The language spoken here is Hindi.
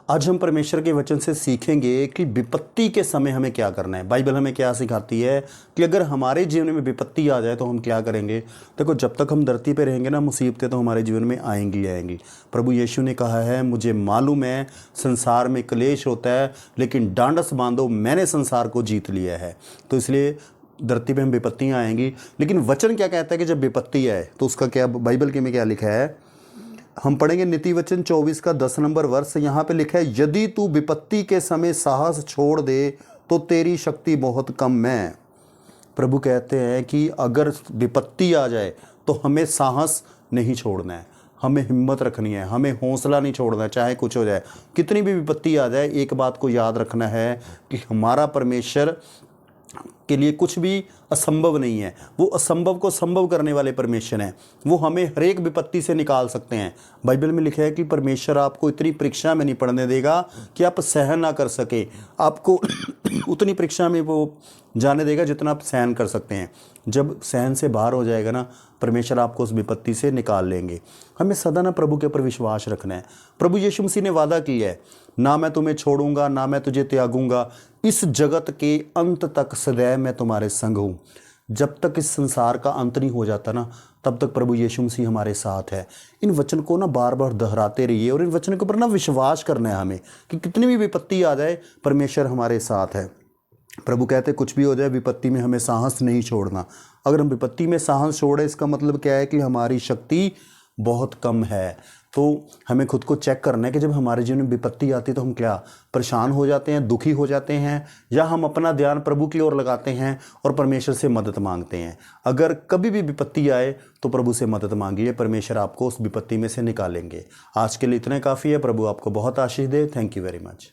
आज हम परमेश्वर के वचन से सीखेंगे कि विपत्ति के समय हमें क्या करना है। बाइबल हमें क्या सिखाती है कि अगर हमारे जीवन में विपत्ति आ जाए तो हम क्या करेंगे। देखो, जब तक हम धरती पे रहेंगे ना, मुसीबतें तो हमारे जीवन में आएंगी आएंगी। प्रभु यीशु ने कहा है, मुझे मालूम है संसार में क्लेश होता है, लेकिन डांडस बांधो, मैंने संसार को जीत लिया है। तो इसलिए धरती पे हम विपत्तियाँ आएंगी, लेकिन वचन क्या कहता है कि जब विपत्ति आए तो उसका क्या, बाइबल के में क्या लिखा है। हम पढ़ेंगे नीति वचन 24 का 10 नंबर वर्ष। यहाँ पे लिखा है, यदि तू विपत्ति के समय साहस छोड़ दे तो तेरी शक्ति बहुत कम है। प्रभु कहते हैं कि अगर विपत्ति आ जाए तो हमें साहस नहीं छोड़ना है, हमें हिम्मत रखनी है, हमें हौसला नहीं छोड़ना है, चाहे कुछ हो जाए, कितनी भी विपत्ति आ जाए। एक बात को याद रखना है कि हमारा परमेश्वर के लिए कुछ भी असंभव नहीं है। वो असंभव को संभव करने वाले परमेश्वर हैं। वो हमें हर एक विपत्ति से निकाल सकते हैं। बाइबल में लिखा है कि परमेश्वर आपको इतनी परीक्षा में नहीं पड़ने देगा कि आप सहन ना कर सके। आपको उतनी परीक्षा में वो जाने देगा जितना आप सहन कर सकते हैं। जब सहन से बाहर हो जाएगा ना, परमेश्वर आपको उस विपत्ति से निकाल लेंगे। हमें सदा ना प्रभु के ऊपर विश्वास रखना है। प्रभु यीशु मसीह ने वादा किया है, ना मैं तुम्हें छोड़ूंगा, ना मैं तुझे त्यागूंगा, इस जगत के अंत तक सदैव मैं तुम्हारे संग हूँ। जब तक इस संसार का अंत नहीं हो जाता ना, तब तक प्रभु यीशु मसीह हमारे साथ है। इन वचन को ना बार बार दोहराते रहिए और इन वचन के ऊपर ना विश्वास करना है हमें कि कितनी भी विपत्ति आ जाए, परमेश्वर हमारे साथ है। प्रभु कहते कुछ भी हो जाए, विपत्ति में हमें साहस नहीं छोड़ना। अगर हम विपत्ति में साहस छोड़े, इसका मतलब क्या है कि हमारी शक्ति बहुत कम है। तो हमें खुद को चेक करना है कि जब हमारे जीवन में विपत्ति आती है तो हम क्या परेशान हो जाते हैं, दुखी हो जाते हैं, या हम अपना ध्यान प्रभु की ओर लगाते हैं और परमेश्वर से मदद मांगते हैं। अगर कभी भी विपत्ति आए तो प्रभु से मदद मांगिए, परमेश्वर आपको उस विपत्ति में से निकालेंगे। आज के लिए इतना काफ़ी है। प्रभु आपको बहुत आशीष दे। Thank you very much.